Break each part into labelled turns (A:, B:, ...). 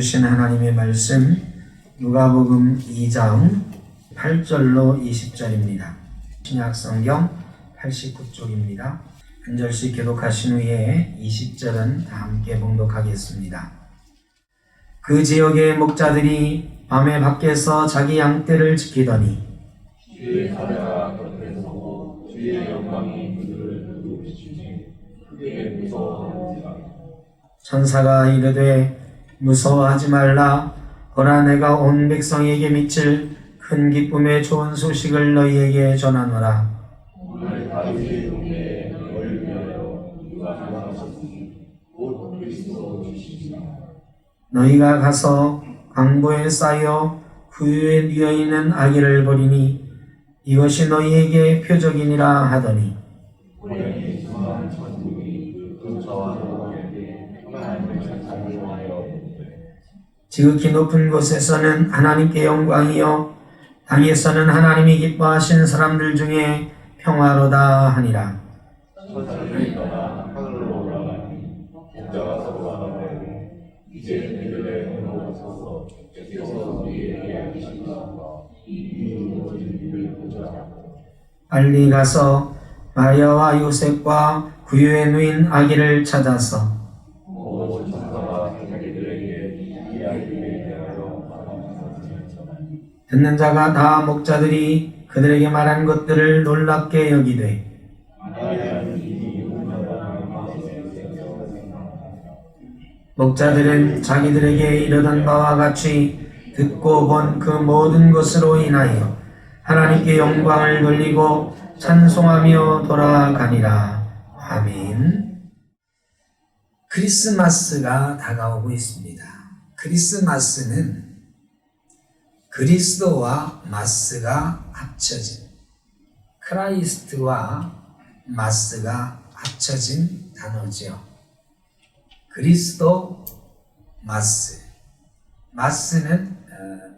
A: 주신 하나님의 말씀 누가복음 2장 8절로 20절입니다. 신약성경 89쪽입니다. 한 절씩 교독하신 후에 20절은 다 함께 봉독하겠습니다. 그 지역의 목자들이 밤에 밖에서 자기 양떼를 지키더니
B: 주의 사자가 곁에 서고 주의 영광이 그들을 비추니 크게 무서워하는지라.
A: 천사가 이르되 무서워하지 말라. 보라, 내가 온 백성에게 미칠 큰 기쁨의 좋은 소식을 너희에게 전하노라.
B: 오늘 다윗의 동네에 너희를 위하여 누가 나타나셨으니 곧 그리스도 주시니라.
A: 너희가 가서 강보에 쌓여 구유에 누워 있는 아기를 보리니 이것이 너희에게 표적이니라 하더니
B: 고향이 중한 천국이 그 저와 너에게 하나님을 찬송하여
A: 지극히 높은 곳에서는 하나님께 영광이요 땅에서는 하나님이 기뻐하신 사람들 중에 평화로다 하니라.
B: 천사들이 떠나 하늘로 올라가니 목자가 서로 말하되 이제 그들의 문으로 서서 주께서 우리에게 알리시니라. 이 이유로 진리를 보자.
A: 빨리 가서 마리아와 요셉과 구유에 누인 아기를 찾아서
B: 오 천사가 자기들에게 이 아이들에 대하여 말하셨으니
A: 듣는 자가 다 목자들이 그들에게 말한 것들을 놀랍게 여기되
B: 마리아는 이미 운명하는 마음에
A: 목자들은 자기들에게 이르던 바와 같이 듣고 본 그 모든 것으로 인하여 하나님께 영광을 돌리고 찬송하며 돌아가니라. 아멘. 크리스마스가 다가오고 있습니다. 크리스마스는 그리스도와 마스가 합쳐진, 크라이스트와 마스가 합쳐진 단어죠. 그리스도, 마스. 마스는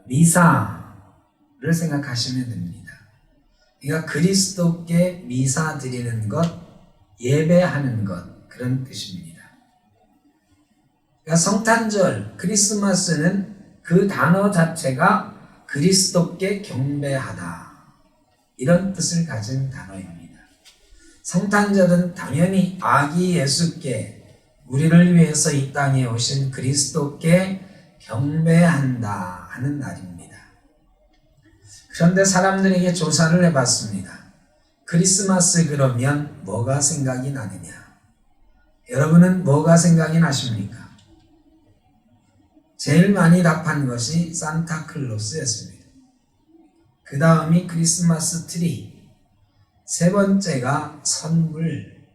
A: 미사를 생각하시면 됩니다. 그러니까 그리스도께 미사 드리는 것, 예배하는 것, 그런 뜻입니다. 그러니까 성탄절, 크리스마스는 그 단어 자체가 그리스도께 경배하다, 이런 뜻을 가진 단어입니다. 성탄절은 당연히 아기 예수께, 우리를 위해서 이 땅에 오신 그리스도께 경배한다 하는 날입니다. 그런데 사람들에게 조사를 해봤습니다. 크리스마스 그러면 뭐가 생각이 나느냐? 여러분은 뭐가 생각이 나십니까? 제일 많이 답한 것이 산타클로스였습니다. 그 다음이 크리스마스 트리, 세 번째가 선물,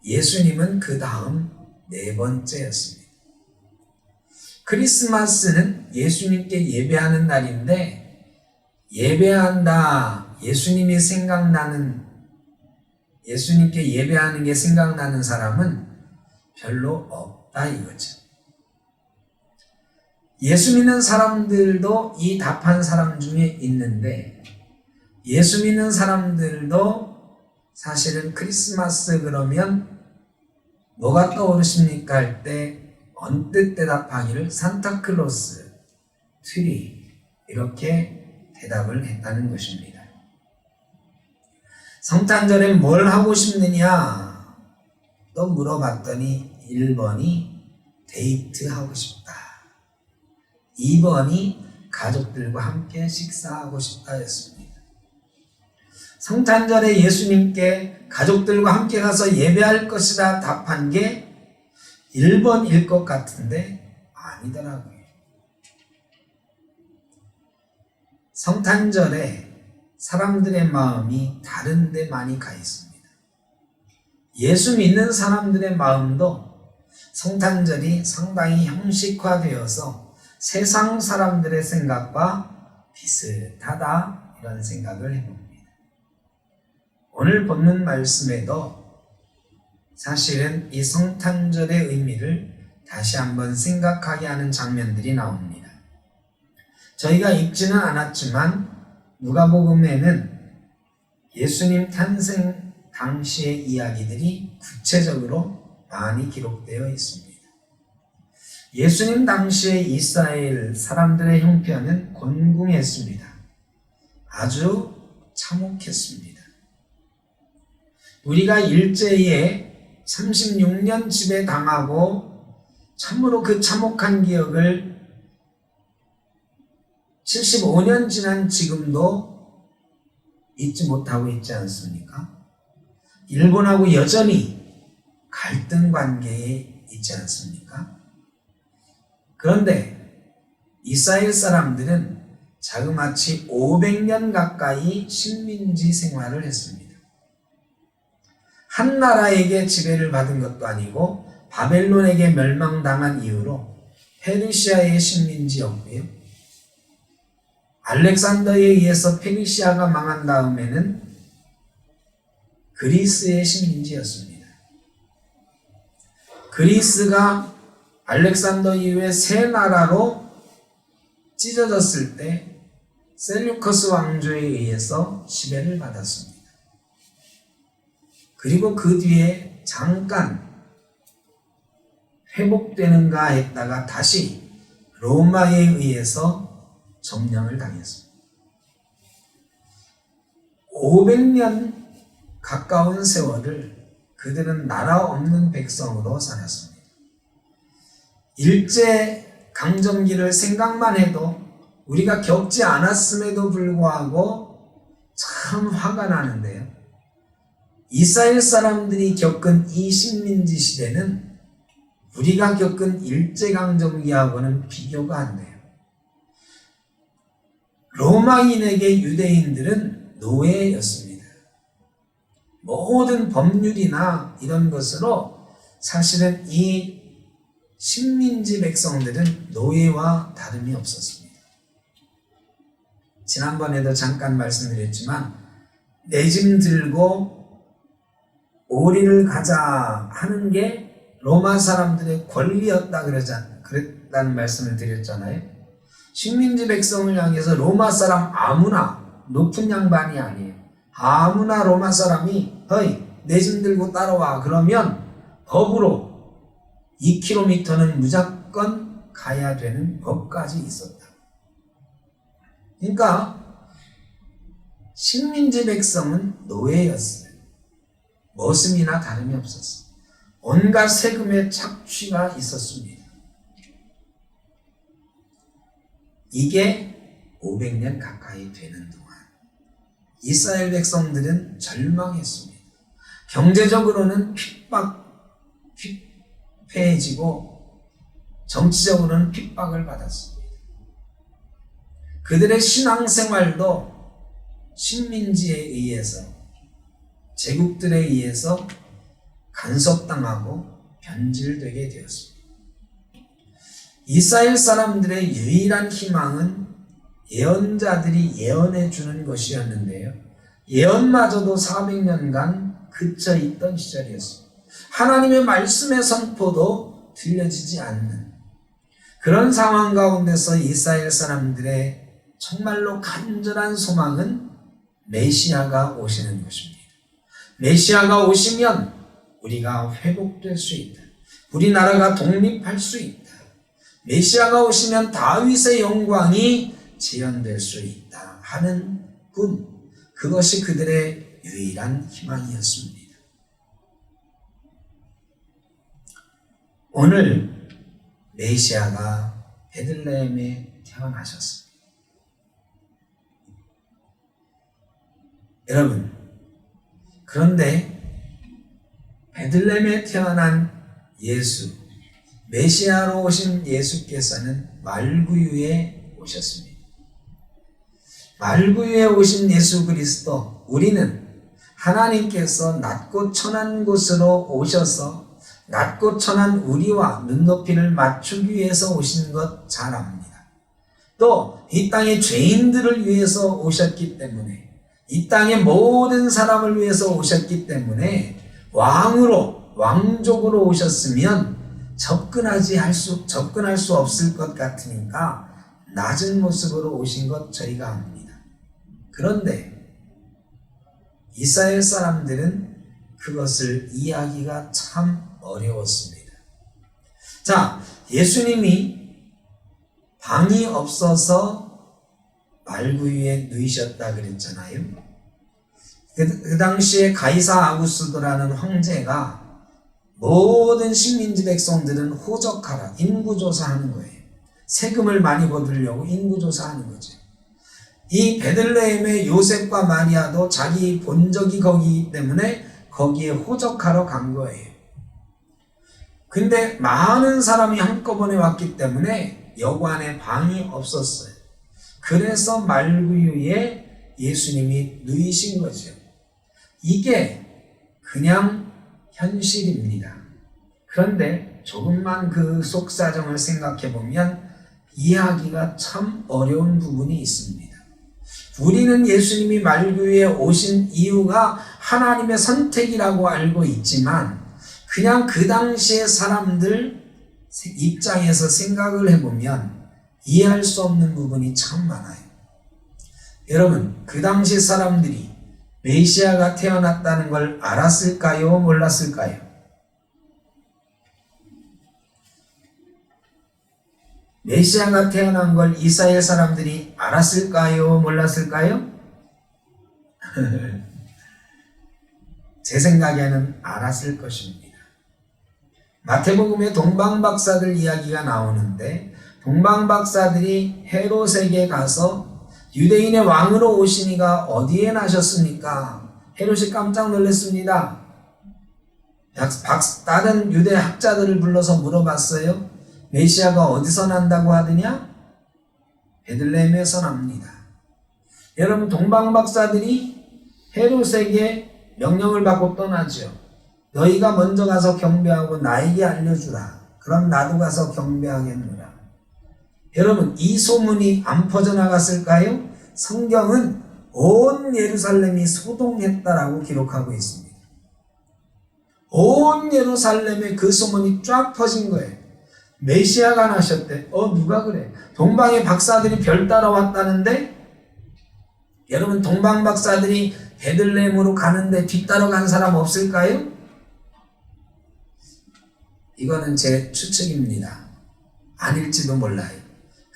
A: 예수님은 그 다음 네 번째였습니다. 크리스마스는 예수님께 예배하는 날인데, 예배한다, 예수님이 생각나는, 예수님께 예배하는 게 생각나는 사람은 별로 없다 이거죠. 예수 믿는 사람들도 이 답한 사람 중에 있는데, 예수 믿는 사람들도 사실은 크리스마스 그러면 뭐가 떠오르십니까 할 때 언뜻 대답하기를 산타클로스, 트리, 이렇게 대답을 했다는 것입니다. 성탄절에 뭘 하고 싶느냐 또 물어봤더니 1번이 데이트하고 싶다, 2번이 가족들과 함께 식사하고 싶다 였습니다. 성탄절에 예수님께 가족들과 함께 가서 예배할 것이라 답한 게 1번일 것 같은데 아니더라고요. 성탄절에 사람들의 마음이 다른 데 많이 가 있습니다. 예수 믿는 사람들의 마음도 성탄절이 상당히 형식화되어서 세상 사람들의 생각과 비슷하다, 이런 생각을 해봅니다. 오늘 본문 말씀에도 사실은 이 성탄절의 의미를 다시 한번 생각하게 하는 장면들이 나옵니다. 저희가 읽지는 않았지만 누가복음에는 예수님 탄생 당시의 이야기들이 구체적으로 많이 기록되어 있습니다. 예수님 당시에 이스라엘 사람들의 형편은 곤궁했습니다. 아주 참혹했습니다. 우리가 일제에 36년 지배당하고 참으로 그 참혹한 기억을 75년 지난 지금도 잊지 못하고 있지 않습니까? 일본하고 여전히 갈등 관계에 있지 않습니까? 그런데 이스라엘 사람들은 자그마치 500년 가까이 식민지 생활을 했습니다. 한 나라에게 지배를 받은 것도 아니고 바벨론에게 멸망당한 이후로 페르시아의 식민지였고요. 알렉산더에 의해서 페르시아가 망한 다음에는 그리스의 식민지였습니다. 그리스가 알렉산더 이후에 세 나라로 찢어졌을 때 셀류커스 왕조에 의해서 지배를 받았습니다. 그리고 그 뒤에 잠깐 회복되는가 했다가 다시 로마에 의해서 점령을 당했습니다. 500년 가까운 세월을 그들은 나라 없는 백성으로 살았습니다. 일제 강점기를 생각만 해도 우리가 겪지 않았음에도 불구하고 참 화가 나는데요. 이스라엘 사람들이 겪은 이 식민지 시대는 우리가 겪은 일제 강점기하고는 비교가 안 돼요. 로마인에게 유대인들은 노예였습니다. 모든 법률이나 이런 것으로 사실은 이 식민지 백성들은 노예와 다름이 없었습니다. 지난번에도 잠깐 말씀드렸지만 내 짐 들고 오리를 가자 하는 게 로마 사람들의 권리였다 그랬다는 말씀을 드렸잖아요. 식민지 백성을 향해서 로마 사람 아무나, 높은 양반이 아니에요. 아무나 로마 사람이 어이 내 짐 들고 따라와 그러면 법으로 2km는 무조건 가야 되는 법까지 있었다. 그러니까 식민지 백성은 노예였어요. 머슴이나 다름이 없었어요. 온갖 세금의 착취가 있었습니다. 이게 500년 가까이 되는 동안 이스라엘 백성들은 절망했습니다. 경제적으로는 피폐해지고 정치적으로는 핍박을 받았습니다. 그들의 신앙생활도 식민지에 의해서 제국들에 의해서 간섭당하고 변질되게 되었습니다. 이스라엘 사람들의 유일한 희망은 예언자들이 예언해 주는 것이었는데요. 예언마저도 400년간 그쳐 있던 시절이었습니다. 하나님의 말씀의 선포도 들려지지 않는 그런 상황 가운데서 이스라엘 사람들의 정말로 간절한 소망은 메시아가 오시는 것입니다. 메시아가 오시면 우리가 회복될 수 있다. 우리나라가 독립할 수 있다. 메시아가 오시면 다윗의 영광이 재현될 수 있다 하는 꿈, 그것이 그들의 유일한 희망이었습니다. 오늘 메시아가 베들레헴에 태어나셨습니다. 여러분, 그런데 베들레헴에 태어난 예수, 메시아로 오신 예수께서는 말구유에 오셨습니다. 말구유에 오신 예수 그리스도, 우리는 하나님께서 낮고 천한 곳으로 오셔서 낮고 천한 우리와 눈높이를 맞추기 위해서 오신 것 잘 압니다. 또 이 땅의 죄인들을 위해서 오셨기 때문에, 이 땅의 모든 사람을 위해서 오셨기 때문에 왕으로, 왕족으로 오셨으면 접근할 수 없을 것 같으니까 낮은 모습으로 오신 것 저희가 압니다. 그런데 이스라엘 사람들은 그것을 이해하기가 참 어려웠습니다. 자, 예수님이 방이 없어서 말구유에 누이셨다 그랬잖아요. 그 당시에 가이사 아구스도라는 황제가 모든 식민지 백성들은 호적하라, 인구조사하는 거예요. 세금을 많이 거두려고 인구조사하는 거죠. 이 베들레헴의 요셉과 마리아도 자기 본적이 거기이기 때문에 거기에 호적하러 간 거예요. 근데 많은 사람이 한꺼번에 왔기 때문에 여관에 방이 없었어요. 그래서 말구유에 예수님이 누이신 거죠. 이게 그냥 현실입니다. 그런데 조금만 그 속사정을 생각해 보면 이해하기가 참 어려운 부분이 있습니다. 우리는 예수님이 말구유에 오신 이유가 하나님의 선택이라고 알고 있지만 그냥 그 당시의 사람들 입장에서 생각을 해보면 이해할 수 없는 부분이 참 많아요. 여러분, 그 당시 사람들이 메시아가 태어났다는 걸 알았을까요? 몰랐을까요? 메시아가 태어난 걸 이스라엘 사람들이 알았을까요? 몰랐을까요? 제 생각에는 알았을 것입니다. 마태복음에 동방박사들 이야기가 나오는데 동방박사들이 헤롯에게 가서 유대인의 왕으로 오신 이가 어디에 나셨습니까? 헤롯이 깜짝 놀랐습니다. 다른 유대 학자들을 불러서 물어봤어요. 메시아가 어디서 난다고 하더냐? 베들레헴에서 납니다. 여러분, 동방박사들이 헤롯에게 명령을 받고 떠나죠. 너희가 먼저 가서 경배하고 나에게 알려주라. 그럼 나도 가서 경배하겠노라. 여러분, 이 소문이 안 퍼져나갔을까요? 성경은 온 예루살렘이 소동했다라고 기록하고 있습니다. 온 예루살렘에 그 소문이 쫙 퍼진 거예요. 메시아가 나셨대. 누가 그래? 동방의 박사들이 별 따라왔다는데? 여러분, 동방 박사들이 베들레헴으로 가는데 뒤따라간 사람 없을까요? 이거는 제 추측입니다. 아닐지도 몰라요.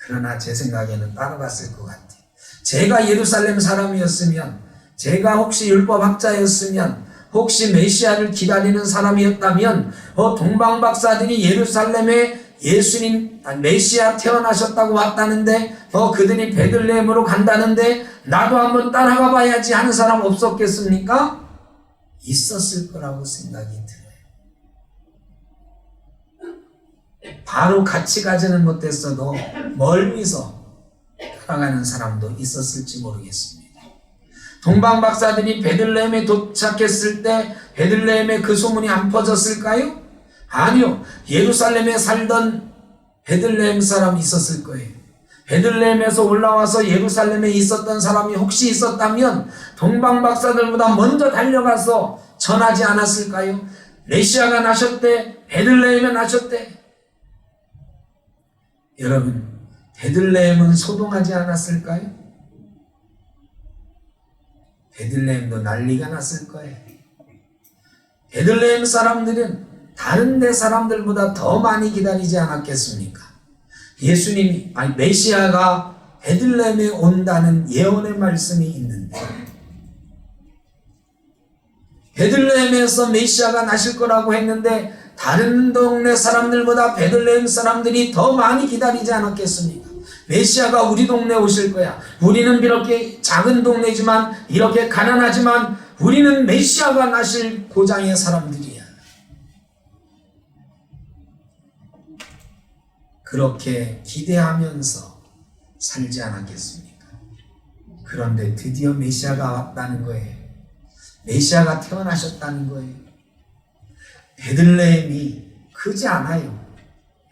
A: 그러나 제 생각에는 따라갔을 것 같아요. 제가 예루살렘 사람이었으면, 제가 혹시 율법학자였으면, 혹시 메시아를 기다리는 사람이었다면 동방 박사들이 예루살렘에 예수님 메시아 태어나셨다고 왔다는데 그들이 베들레헴으로 간다는데 나도 한번 따라가 봐야지 하는 사람 없었겠습니까? 있었을 거라고 생각이 들어요. 바로 같이 가지는 못했어도 멀리서 따라가는 사람도 있었을지 모르겠습니다. 동방 박사들이 베들레헴에 도착했을 때 베들레헴에 그 소문이 안 퍼졌을까요? 아니요. 예루살렘에 살던 베들레헴 사람이 있었을 거예요. 베들레헴에서 올라와서 예루살렘에 있었던 사람이 혹시 있었다면 동방 박사들보다 먼저 달려가서 전하지 않았을까요? 메시아가 나셨대. 베들레헴에 나셨대. 여러분, 베들레헴은 소동하지 않았을까요? 베들레헴도 난리가 났을 거예요. 베들레헴 사람들은 다른 데 사람들보다 더 많이 기다리지 않았겠습니까? 예수님이, 메시아가 베들레헴에 온다는 예언의 말씀이 있는데 베들레헴에서 메시아가 나실 거라고 했는데 다른 동네 사람들보다 베들레헴 사람들이 더 많이 기다리지 않았겠습니까? 메시아가 우리 동네에 오실 거야. 우리는 이렇게 작은 동네지만 이렇게 가난하지만 우리는 메시아가 나실 고장의 사람들이야. 그렇게 기대하면서 살지 않았겠습니까? 그런데 드디어 메시아가 왔다는 거예요. 메시아가 태어나셨다는 거예요. 베들레헴이 크지 않아요.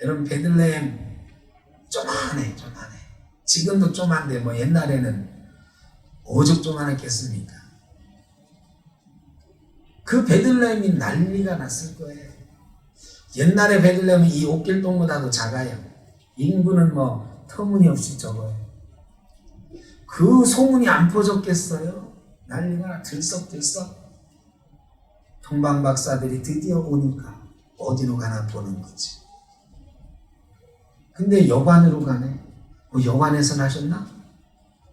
A: 여러분, 베들레헴 조만해. 지금도 조만데 옛날에는 오죽 조만했겠습니까? 그 베들레헴이 난리가 났을 거예요. 옛날에 베들레헴은 이 옥길동보다도 작아요. 인구는 터무니없이 적어요. 그 소문이 안 퍼졌겠어요? 난리가 들썩들썩. 동방 박사들이 드디어 오니까 어디로 가나 보는 거지. 근데 여관으로 가네. 여관에서 나셨나?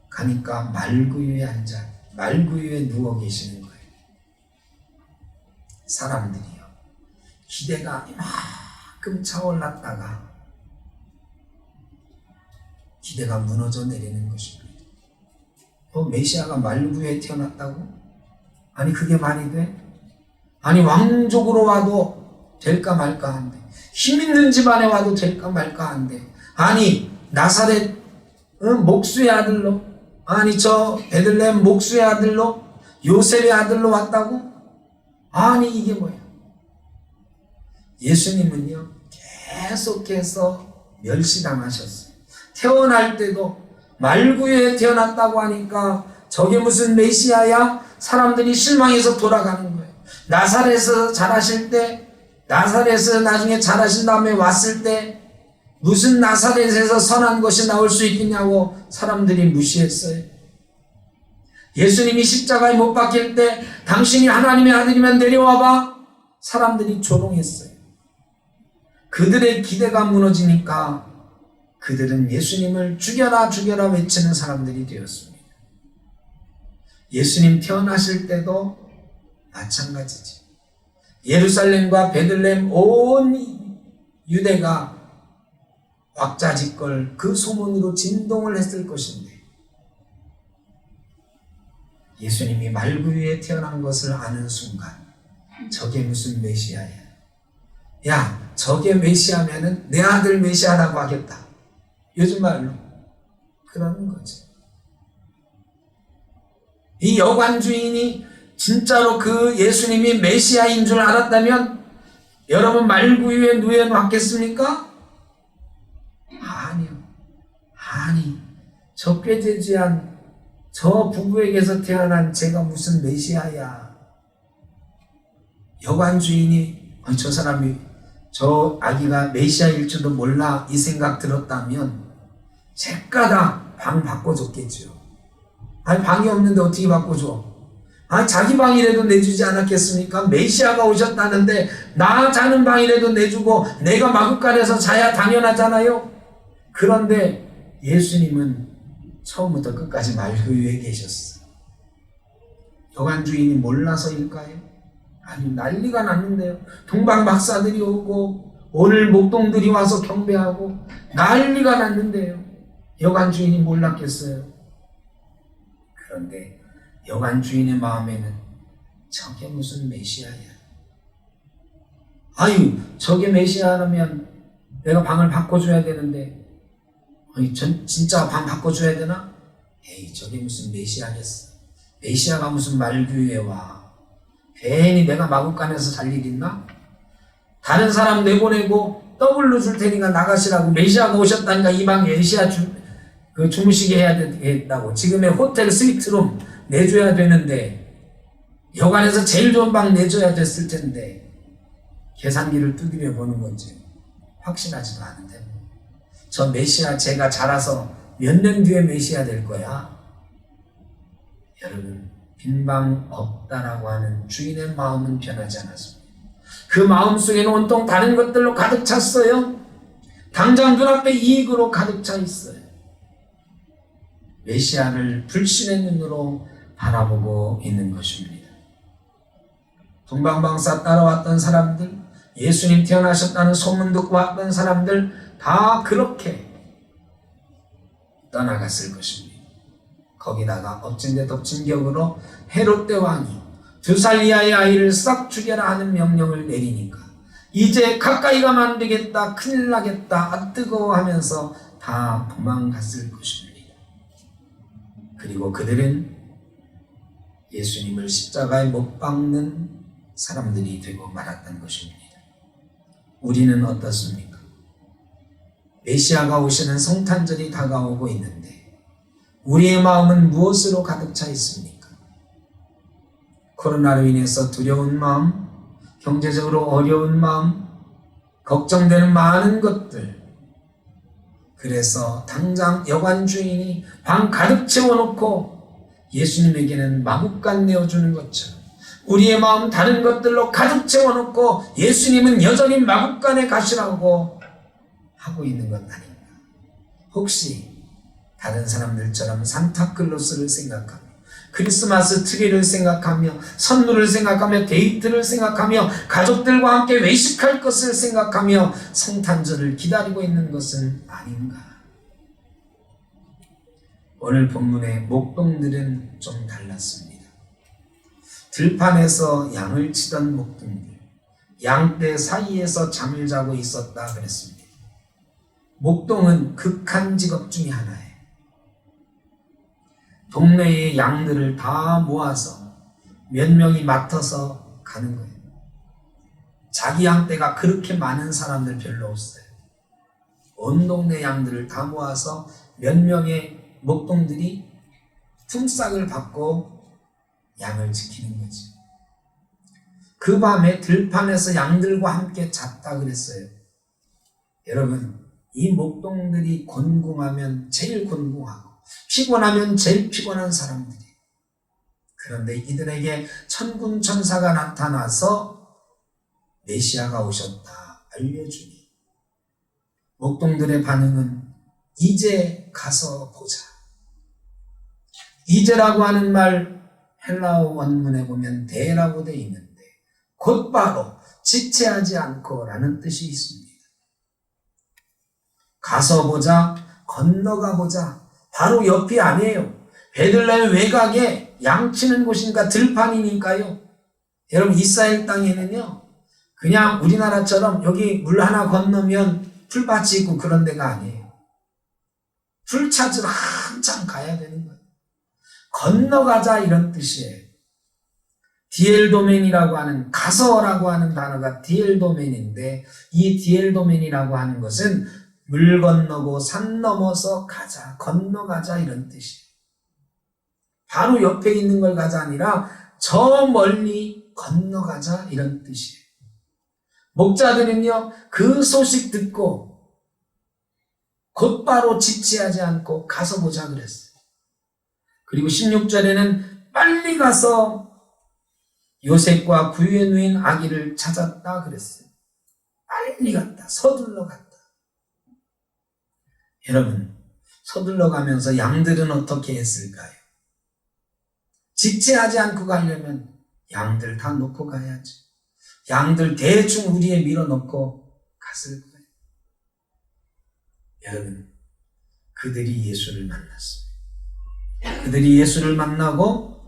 A: 가니까 말구유에 앉아 말구유에 누워 계시는 거예요. 사람들이요. 기대가 이만큼 차올랐다가 기대가 무너져 내리는 것입니다. 메시아가 말구유에 태어났다고? 아니 그게 말이 돼? 아니 왕족으로 와도 될까 말까 한데, 힘 있는 집안에 와도 될까 말까 한데, 아니 나사렛 목수의 아들로, 아니 저 베들레헴 목수의 아들로, 요셉의 아들로 왔다고? 아니 이게 뭐야? 예수님은요 계속해서 멸시당하셨어요. 태어날 때도 말구유에 태어났다고 하니까 저게 무슨 메시아야? 사람들이 실망해서 돌아가는 거예요. 나사렛에서 자라실 때, 나사렛에서 나중에 자라신 다음에 왔을 때 무슨 나사렛에서 선한 것이 나올 수 있겠냐고 사람들이 무시했어요. 예수님이 십자가에 못 박힐 때 당신이 하나님의 아들이면 내려와봐, 사람들이 조롱했어요. 그들의 기대가 무너지니까 그들은 예수님을 죽여라 죽여라 외치는 사람들이 되었습니다. 예수님 태어나실 때도 마찬가지지. 예루살렘과 베들레헴 온 유대가 왁자지껄 그 소문으로 진동을 했을 것인데, 예수님이 말구유에 태어난 것을 아는 순간 저게 무슨 메시아야? 야, 저게 메시아면은 내 아들 메시아라고 하겠다. 요즘 말로 그러는 거지. 이 여관 주인이 진짜로 그 예수님이 메시아인 줄 알았다면 여러분 말구유에 누워 놨겠습니까? 아니요. 아니, 저 꾀죄죄한 저 부부에게서 태어난 제가 무슨 메시아야. 여관 주인이 저 사람이 저 아기가 메시아일 줄도 몰라 이 생각 들었다면 제가다 방 바꿔줬겠죠. 아니 방이 없는데 어떻게 바꿔줘? 아니 자기 방이라도 내주지 않았겠습니까? 메시아가 오셨다는데 나 자는 방이라도 내주고 내가 마구간에서 자야 당연하잖아요. 그런데 예수님은 처음부터 끝까지 말구유에 계셨어. 여관 주인이 몰라서일까요? 아니 난리가 났는데요. 동방 박사들이 오고 오늘 목동들이 와서 경배하고 난리가 났는데요. 여관 주인이 몰랐겠어요? 그런데 여관 주인의 마음에는 저게 무슨 메시아야? 아유 저게 메시아라면 내가 방을 바꿔줘야 되는데, 아니 진짜 방 바꿔줘야 되나? 에이 저게 무슨 메시아겠어. 메시아가 무슨 말구유에 와. 괜히 내가 마구간에서 잘 일 있나? 다른 사람 내보내고 더블로 줄 테니까 나가시라고. 메시아가 오셨다니까 이 방 메시아 주무시게 해야 되겠다고. 지금의 호텔 스위트룸 내줘야 되는데 여관에서 제일 좋은 방 내줘야 됐을 텐데 계산기를 두드려 보는 건지 확신하지도 않은데, 저 메시아 제가 자라서 몇 년 뒤에 메시아 될 거야. 여러분 빈방 없다라고 하는 주인의 마음은 변하지 않았습니다. 그 마음 속에는 온통 다른 것들로 가득 찼어요. 당장 눈앞에 이익으로 가득 차 있어요. 메시아를 불신의 눈으로 바라보고 있는 것입니다. 동방방사 따라왔던 사람들, 예수님 태어나셨다는 소문 듣고 왔던 사람들 다 그렇게 떠나갔을 것입니다. 거기다가 엎친 데 덮친 격으로 헤롯 대왕이 2살 이하의 아이를 싹 죽여라 하는 명령을 내리니까 이제 가까이 가면 안 되겠다, 큰일 나겠다, 아 뜨거워 하면서 다 도망갔을 것입니다. 그리고 그들은 예수님을 십자가에 못 박는 사람들이 되고 말았던 것입니다. 우리는 어떻습니까? 메시아가 오시는 성탄절이 다가오고 있는데 우리의 마음은 무엇으로 가득 차 있습니까? 코로나로 인해서 두려운 마음, 경제적으로 어려운 마음, 걱정되는 많은 것들. 그래서 당장 여관 주인이 방 가득 채워놓고 예수님에게는 마구간 내어주는 것처럼 우리의 마음 다른 것들로 가득 채워놓고 예수님은 여전히 마구간에 가시라고 하고 있는 것 아닙니까? 혹시 다른 사람들처럼 산타클로스를 생각하며 크리스마스 트리를 생각하며 선물을 생각하며 데이트를 생각하며 가족들과 함께 외식할 것을 생각하며 성탄절을 기다리고 있는 것은 아닌가? 오늘 본문의 목동들은 좀 달랐습니다. 들판에서 양을 치던 목동들, 양떼 사이에서 잠을 자고 있었다 그랬습니다. 목동은 극한 직업 중에 하나예요. 동네의 양들을 다 모아서 몇 명이 맡아서 가는 거예요. 자기 양떼가 그렇게 많은 사람들 별로 없어요. 온 동네 양들을 다 모아서 몇 명의 목동들이 품삯을 받고 양을 지키는 거지. 그 밤에 들판에서 양들과 함께 잤다 그랬어요. 여러분, 이 목동들이 곤궁하면 제일 곤궁하고 피곤하면 제일 피곤한 사람들이. 그런데 이들에게 천군 천사가 나타나서 메시아가 오셨다 알려주니 목동들의 반응은 이제 가서 보자. 이제라고 하는 말 헬라어 원문에 보면 대라고 되어 있는데 곧바로 지체하지 않고 라는 뜻이 있습니다. 가서 보자, 건너가 보자. 바로 옆이 아니에요. 베들레헴 외곽에 양치는 곳이니까 들판이니까요. 여러분, 이스라엘 땅에는요, 그냥 우리나라처럼 여기 물 하나 건너면 풀밭이 있고 그런 데가 아니에요. 풀 찾으러 한참 가야 되는 거예요. 건너가자 이런 뜻이에요. 디엘도멘이라고 하는, 가서라고 하는 단어가 디엘도멘인데 이 디엘도멘이라고 하는 것은 물 건너고 산 넘어서 가자, 건너가자 이런 뜻이에요. 바로 옆에 있는 걸 가자 아니라 저 멀리 건너가자 이런 뜻이에요. 목자들은요, 그 소식 듣고 곧바로 지체하지 않고 가서 보자 그랬어요. 그리고 16절에는 빨리 가서 요셉과 구유에 누인 아기를 찾았다 그랬어요. 빨리 갔다, 서둘러 갔다. 여러분, 서둘러 가면서 양들은 어떻게 했을까요? 지체하지 않고 가려면 양들 다 놓고 가야지. 양들 대충 우리에 밀어넣고 갔을 거예요. 여러분, 그들이 예수를 만났어요. 그들이 예수를 만나고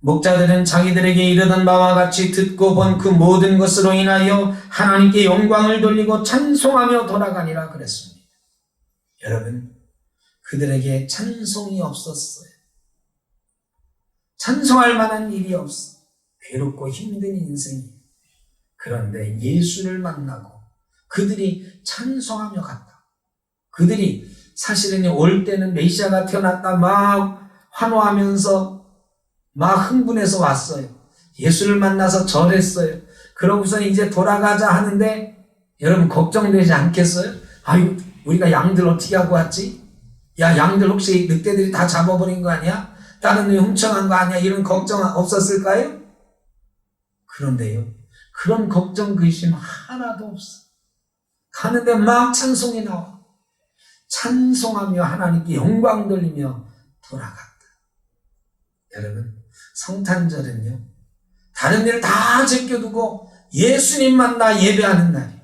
A: 목자들은 자기들에게 이르던 바와 같이 듣고 본 그 모든 것으로 인하여 하나님께 영광을 돌리고 찬송하며 돌아가니라 그랬습니다. 여러분, 그들에게 찬송이 없었어요. 찬송할 만한 일이 없어. 괴롭고 힘든 인생이에요. 그런데 예수를 만나고 그들이 찬송하며 갔다. 그들이 사실은 올 때는 메시아가 태어났다 막 환호하면서 막 흥분해서 왔어요. 예수를 만나서 절했어요. 그러고서 이제 돌아가자 하는데 여러분 걱정되지 않겠어요? 아유, 우리가 양들 어떻게 하고 왔지? 야, 양들 혹시 늑대들이 다 잡아버린 거 아니야? 다른 데 훔쳐간 거 아니야? 이런 걱정 없었을까요? 그런데요, 그런 걱정 근심 하나도 없어. 가는데 막 찬송이 나와. 찬송하며 하나님께 영광 돌리며 돌아갔다. 여러분, 성탄절은요, 다른 일 다 제껴두고 예수님 만나 예배하는 날이에요.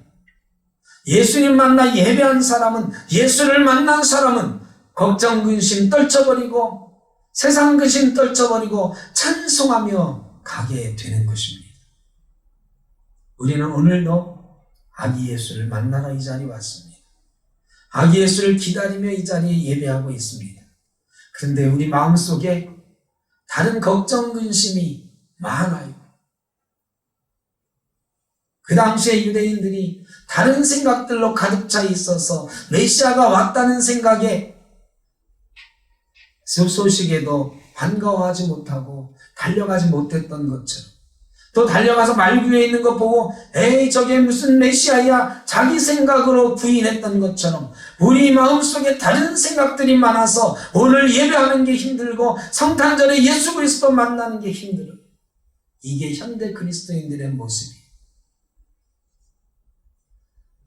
A: 예수님 만나 예배한 사람은, 예수를 만난 사람은 걱정 근심 떨쳐버리고 세상 근심 떨쳐버리고 찬송하며 가게 되는 것입니다. 우리는 오늘도 아기 예수를 만나러 이 자리에 왔습니다. 아기 예수를 기다리며 이 자리에 예배하고 있습니다. 그런데 우리 마음속에 다른 걱정 근심이 많아요. 그 당시에 유대인들이 다른 생각들로 가득 차 있어서 메시아가 왔다는 생각에 소식에도 반가워하지 못하고 달려가지 못했던 것처럼, 또 달려가서 말귀에 있는 것 보고 에이 저게 무슨 메시아야 자기 생각으로 부인했던 것처럼 우리 마음속에 다른 생각들이 많아서 오늘 예배하는 게 힘들고 성탄절에 예수 그리스도 만나는 게 힘들어요. 이게 현대 그리스도인들의 모습이에요.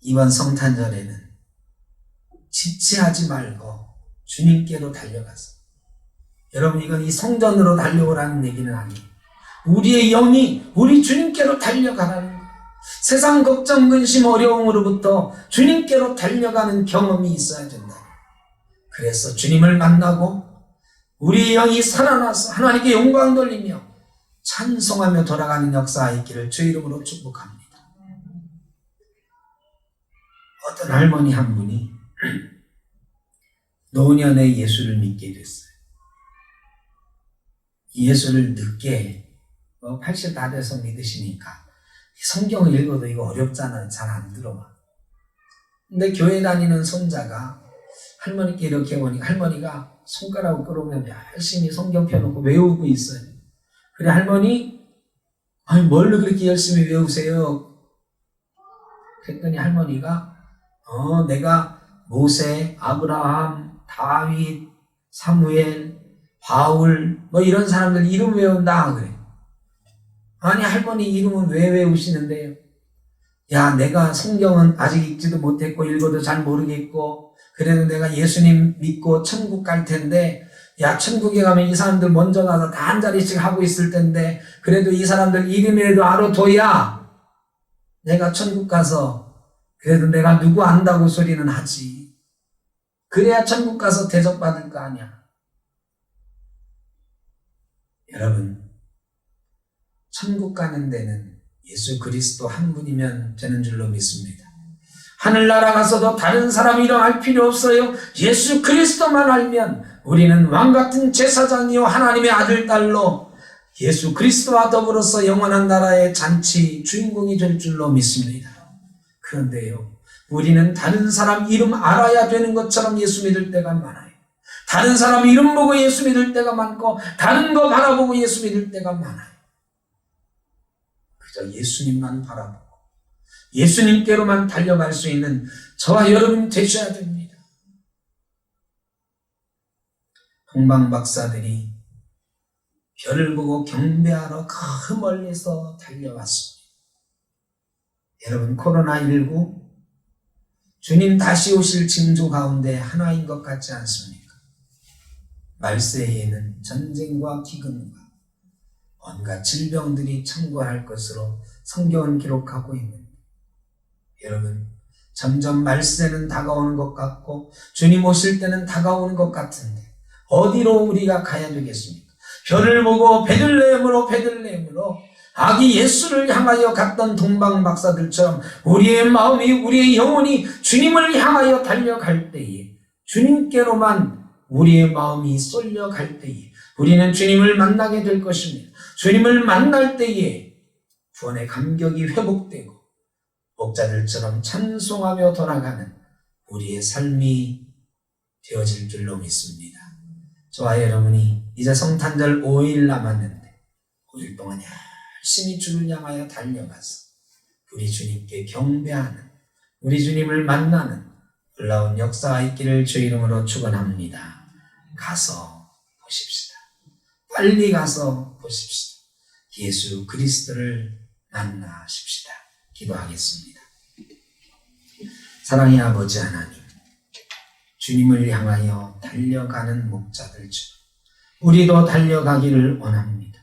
A: 이번 성탄절에는 지체하지 말고 주님께로 달려가서, 여러분 이건 이 성전으로 달려오라는 얘기는 아니에요. 우리의 영이 우리 주님께로 달려가라는 거예요. 세상 걱정, 근심, 어려움으로부터 주님께로 달려가는 경험이 있어야 된다. 그래서 주님을 만나고 우리의 영이 살아나서 하나님께 영광 돌리며 찬송하며 돌아가는 역사가 있기를 주 이름으로 축복합니다. 어떤 할머니 한 분이 노년에 예수를 믿게 됐어요. 예수를 늦게 80 다 돼서 믿으시니까 성경을 읽어도 이거 어렵잖아요. 잘 안 들어와. 근데 교회 다니는 손자가 할머니께 이렇게 보니까 할머니가 손가락을 끌어오면 열심히 성경 펴놓고 외우고 있어요. 그래 할머니, 아니 뭘 그렇게 열심히 외우세요? 그랬더니 할머니가 내가 모세, 아브라함, 다윗, 사무엘, 바울 이런 사람들 이름 외운다 그래. 아니 할머니 이름은 왜 외우시는데요? 야, 내가 성경은 아직 읽지도 못했고 읽어도 잘 모르겠고 그래도 내가 예수님 믿고 천국 갈 텐데, 야, 천국에 가면 이 사람들 먼저 가서 다 한 자리씩 하고 있을 텐데 그래도 이 사람들 이름이라도 알아둬야 내가 천국 가서 그래도 내가 누구 안다고 소리는 하지. 그래야 천국 가서 대접받을 거 아니야. 여러분, 천국 가는 데는 예수 그리스도 한 분이면 되는 줄로 믿습니다. 하늘나라 가서도 다른 사람 이름 알 필요 없어요. 예수 그리스도만 알면 우리는 왕같은 제사장이요 하나님의 아들, 딸로 예수 그리스도와 더불어서 영원한 나라의 잔치 주인공이 될 줄로 믿습니다. 그런데요, 우리는 다른 사람 이름 알아야 되는 것처럼 예수 믿을 때가 많아요. 다른 사람 이름 보고 예수 믿을 때가 많고 다른 거 바라보고 예수 믿을 때가 많아요. 그저 예수님만 바라보고 예수님께로만 달려갈 수 있는 저와 여러분 되셔야 됩니다. 동방 박사들이 별을 보고 경배하러 그 멀리서 달려왔습니다. 여러분, 코로나19 주님 다시 오실 징조 가운데 하나인 것 같지 않습니까? 말세에는 전쟁과 기근과 온갖 질병들이 창궐할 것으로 성경은 기록하고 있는데, 여러분, 점점 말세는 다가오는 것 같고 주님 오실 때는 다가오는 것 같은데 어디로 우리가 가야 되겠습니까? 별을 보고 베들레헴으로 아기 예수를 향하여 갔던 동방 박사들처럼 우리의 마음이, 우리의 영혼이 주님을 향하여 달려갈 때에, 주님께로만 우리의 마음이 쏠려갈 때에 우리는 주님을 만나게 될 것입니다. 주님을 만날 때에 구원의 감격이 회복되고 목자들처럼 찬송하며 돌아가는 우리의 삶이 되어질 줄로 믿습니다. 저와 여러분이 이제 성탄절 5일 남았는데 5일 동안 열심히 주를 향하여 달려가서 우리 주님께 경배하는, 우리 주님을 만나는 놀라운 역사가 있기를 주 이름으로 축원합니다. 가서 보십시다. 빨리 가서 보십시다. 예수 그리스도를 만나십시다. 기도하겠습니다. 사랑의 아버지 하나님, 주님을 향하여 달려가는 목자들처럼 우리도 달려가기를 원합니다.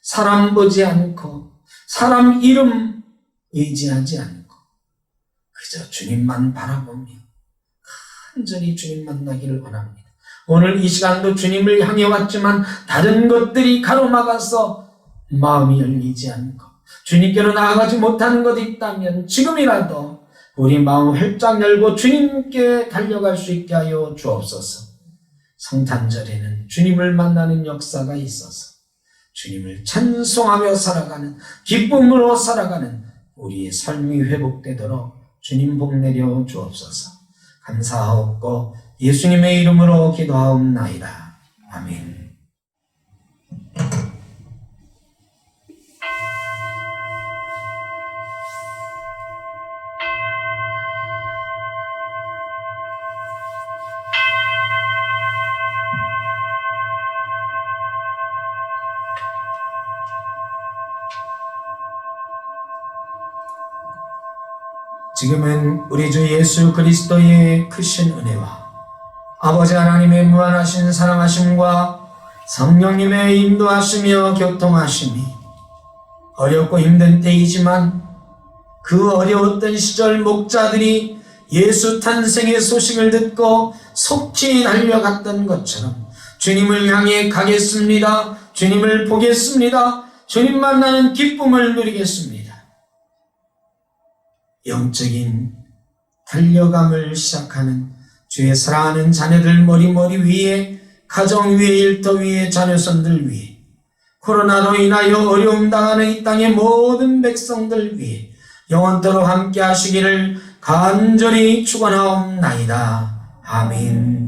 A: 사람 보지 않고 사람 이름 의지하지 않고 그저 주님만 바라보며 간절히 주님 만나기를 원합니다. 오늘 이 시간도 주님을 향해 왔지만 다른 것들이 가로막아서 마음이 열리지 않고 주님께로 나아가지 못하는 것이 있다면 지금이라도 우리 마음 활짝 열고 주님께 달려갈 수 있게 하여 주옵소서. 성탄절에는 주님을 만나는 역사가 있어서 주님을 찬송하며 살아가는, 기쁨으로 살아가는 우리의 삶이 회복되도록 주님 복 내려 주옵소서. 감사하옵고 예수님의 이름으로 기도하옵나이다. 아멘. 지금은 우리 주 예수 그리스도의 크신 은혜와 아버지 하나님의 무한하신 사랑하심과 성령님의 인도하시며 교통하심이 어렵고 힘든 때이지만 그 어려웠던 시절 목자들이 예수 탄생의 소식을 듣고 속히 달려갔던 것처럼 주님을 향해 가겠습니다. 주님을 보겠습니다. 주님 만나는 기쁨을 누리겠습니다. 영적인 달려감을 시작하는 주의 사랑하는 자녀들 머리 위에, 가정 위에, 일터 위에, 자녀손들 위에, 코로나로 인하여 어려움 당하는 이 땅의 모든 백성들 위에 영원토록 함께 하시기를 간절히 축원하옵나이다. 아멘.